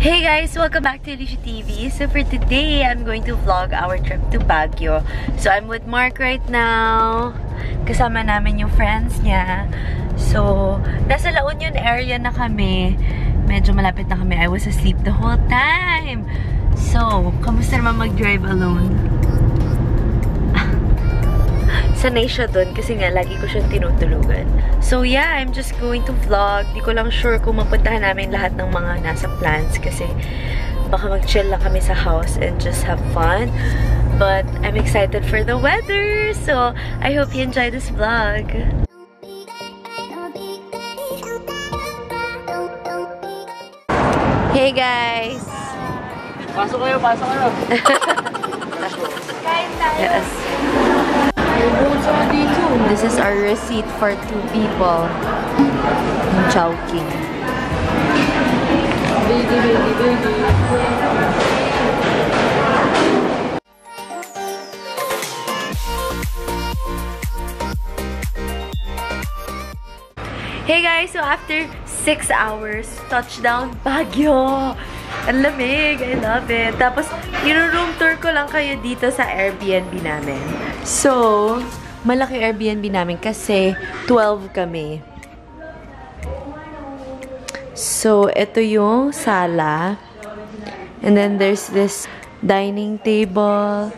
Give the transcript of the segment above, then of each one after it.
Hey guys! Welcome back to AllysiuTV. So for today, I'm going to vlog our trip to Baguio. So I'm with Mark right now. Kasama namin yung friends niya. So, nasa La Union area na kami. Medyo malapit na kami. I was asleep the whole time. So, kamusta naman mag-drive alone? Sanay siya dun kasi nga lagi ko siyang tinutulugan. So yeah, I'm just going to vlog. Di ko lang sure kung mapuntahan namin lahat ng mga nasa plans kasi baka mag-chill lang kami sa house and just have fun. But I'm excited for the weather. So I hope you enjoy this vlog. Hey guys! Pasok kayo, pasok kayo. Kain tayo. Yes. This is our receipt for 2 people in Chowking. Hey guys, so after 6 hours, touchdown Baguio! Ang lamig! I love it! Tapos, room tour ko lang kayo dito sa Airbnb namin. So, malaki Airbnb namin kasi 12 kami. So, ito yung sala. And then, there's this dining table.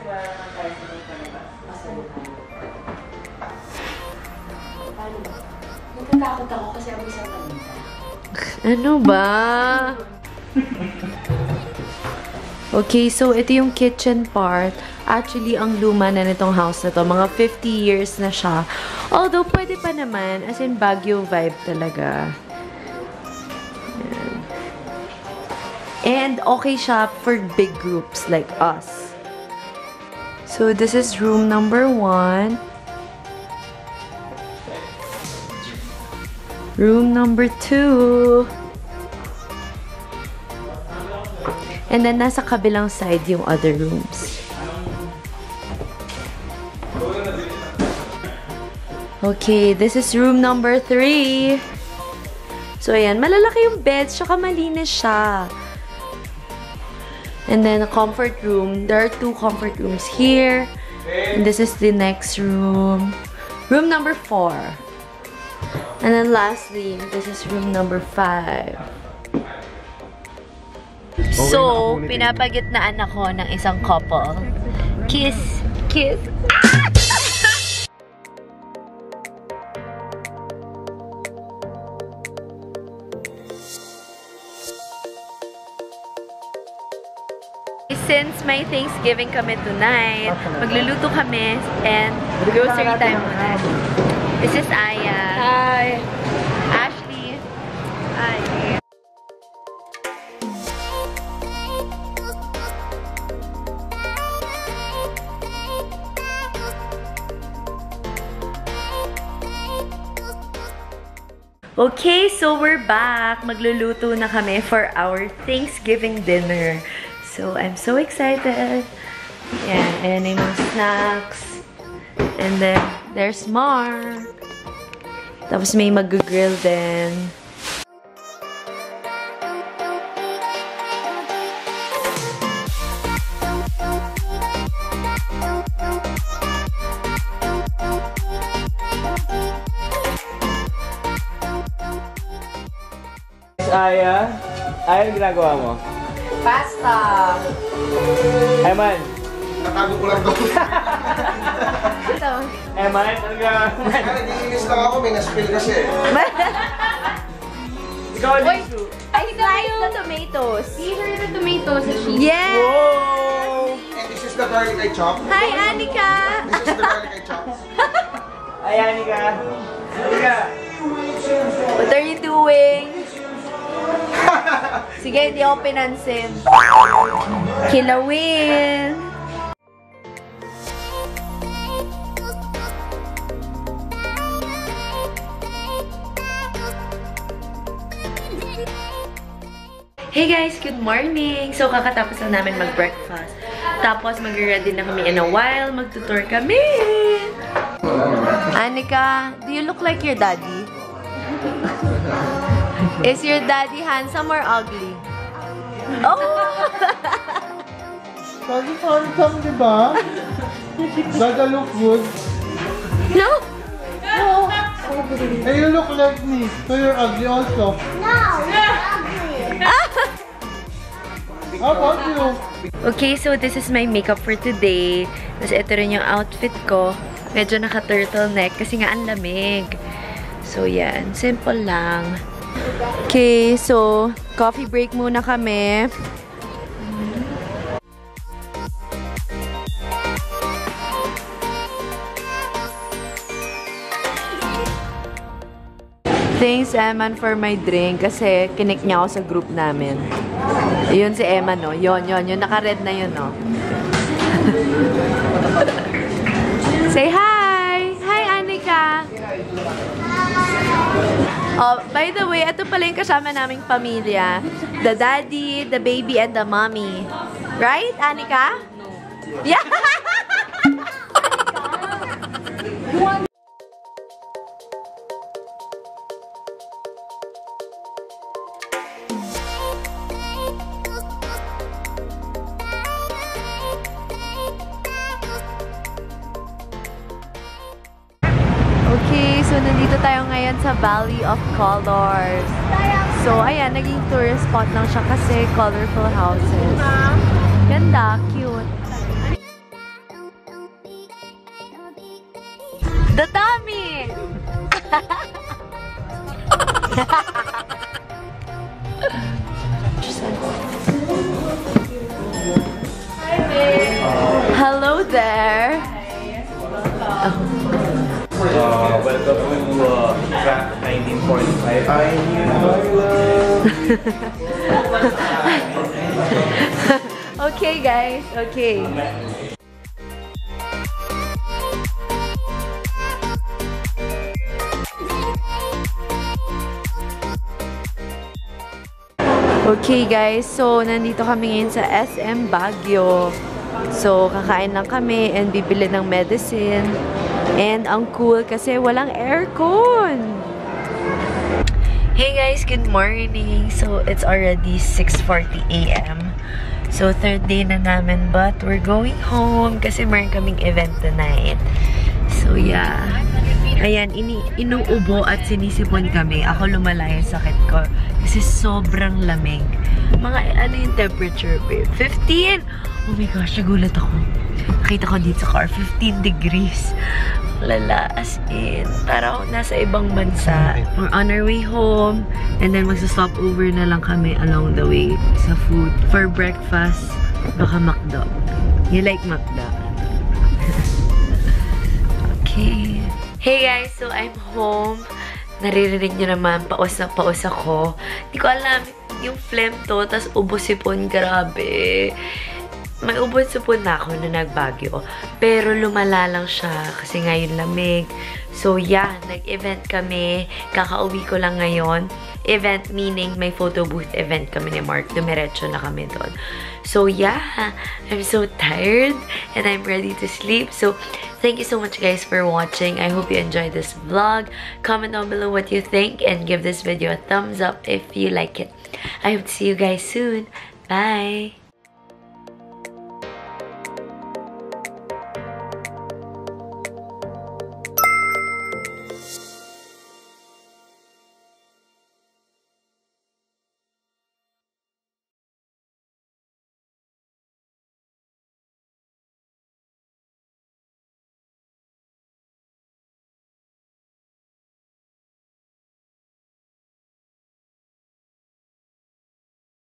Natakot ako kasi amoy sa tabi. Ano ba? Okay, so ito yung kitchen part. Actually, ang luma na nitong house na to. Mga 50 years na siya. Although, pwede pa naman. As in, Baguio vibe talaga. And okay siya for big groups like us. So, this is room number 1. Room number 2. And then, nasa kabilang side yung other rooms. Okay, this is room number 3. So, ayan. Malalaki yung beds, tsaka malinis siya. And then, a comfort room. There are 2 comfort rooms here. And this is the next room. Room number 4. And then, lastly, this is room number 5. So, pinapagitnaan ako ng isang couple. Kiss! Kiss! Since may Thanksgiving kami tonight, magluluto kami and grocery time muna. This is Aya. Hi! Ashley. Hi. Okay, so we're back. Magluluto na kami for our Thanksgiving dinner. So, I'm so excited. Yan, ayan na yung mga snacks. And then, there's Mark. Tapos may mag-grill din. Aya, ano ginagawa mo? Pasta! Eman! Nakago ko lang doon. Ito. Eman, ano ginagawa mo? Nag-iinis lang ako, may na-spill kasi. Ikaw, Allysiu. I slice the tomatoes. These are the tomatoes that she... Yeah! Whoa! And this is the garlic I chop. Hi, Annika! This is the garlic I chop. Ayan, Anika. Anika. What are you doing? Sige, hindi ako pinansin. Kilawin! Hey guys, good morning! So, kakatapos lang namin mag-breakfast. Tapos, mag-ready na kami in a while. Mag-tutor kami! Annika, do you look like your daddy? Is your daddy handsome or ugly? Oh! Lagi handsome, di ba? Does I look good? No! Hey, you look like me, so you're ugly also. How about you? Okay, so this is my makeup for today. Tapos ito rin yung outfit ko. Medyo naka-turtleneck kasi nga ang lamig. So, yan. Simple lang. Okay, so coffee break muna kami. Thanks, Eman, for my drink kasi kinik niya ako sa group namin. Yun si Eman, no? Yun. Yung naka-red na yun, no? Say hi! Hi, Anika! Oh, by the way, ito pala yung kasama naming pamilya. The daddy, the baby, and the mommy. Right, Anika? No. Yeah! Okay, so nandito tayo ngayon sa Valley of Colors. So, ayan, naging tourist spot lang siya kasi colorful houses. Ganda, cute. The tummy! Hello there! Welcome to track 1945. I knew my love. Okay, guys. Okay. Okay, guys. So, nandito kami ngayon sa SM Baguio. So, kakain lang kami and bibili ng medicine. And ang cool kasi walang aircon. Hey guys, good morning. So, it's already 6:40 AM. So, third day na namin but we're going home kasi meron kaming event tonight. So, yeah. Ayan, inuubo at sinisipon kami. Ako lumala yung sakit ko kasi sobrang lamig. Mga, ano yung temperature, babe? 15! Oh my gosh, nagulat ako. Nakita ko dito sa car, 15 degrees. Lala, as in, parang nasa ibang bansa. We're on our way home, and then magsa-stop over na lang kami along the way sa food. For breakfast, baka McDo. You like McDo? Okay. Hey guys, so I'm home. Naririnig nyo naman, paus na paus ako. Hindi ko alam, yung phlegm to, tas ubos-sipon, grabe. May ubod-supon na ako na nagbagyo. Pero lumala lang siya kasi ngayon lamig. So yeah, nag-event kami. Kakauwi ko lang ngayon. Event meaning may photo booth event kami ni Mark. Dumiretso na kami doon. So yeah, I'm so tired and I'm ready to sleep. So thank you so much guys for watching. I hope you enjoyed this vlog. Comment down below what you think and give this video a thumbs up if you like it. I hope to see you guys soon. Bye!